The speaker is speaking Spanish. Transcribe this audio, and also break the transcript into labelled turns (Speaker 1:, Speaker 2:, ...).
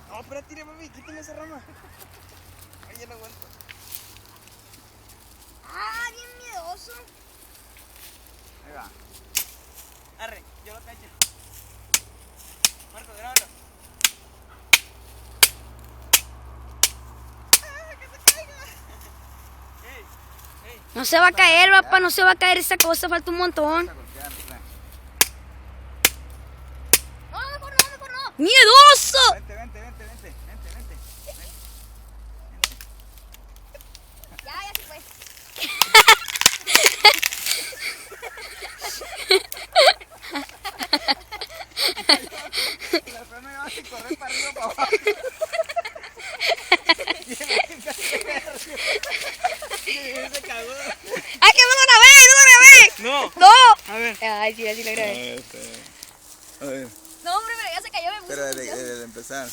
Speaker 1: No, pero tire, papi, quítame esa rama. Ay, ya no aguanto.
Speaker 2: Ah, bien miedoso.
Speaker 1: Ahí va. Arre, yo lo cacho. Marco, grábalo. ¡Ah, que se caiga! ¡Ey! ¡Ey!
Speaker 2: No se va a caer, papá, no se va a caer esa cosa, falta un montón.
Speaker 1: Vamos a golpear, trae.
Speaker 2: No, mejor no. ¡Miedoso!
Speaker 1: Vente.
Speaker 2: Ya se fue.
Speaker 1: La zona me va a correr para arriba o para abajo. Se cagó.
Speaker 2: ¡Ay, que no lo grabé!
Speaker 1: No.
Speaker 2: ¡No!
Speaker 1: A ver.
Speaker 2: Ay, sí, así lo grabé.
Speaker 1: A ver.
Speaker 2: No, hombre, pero ya se cayó, me puse
Speaker 1: Pero
Speaker 2: atención.
Speaker 1: desde empezar.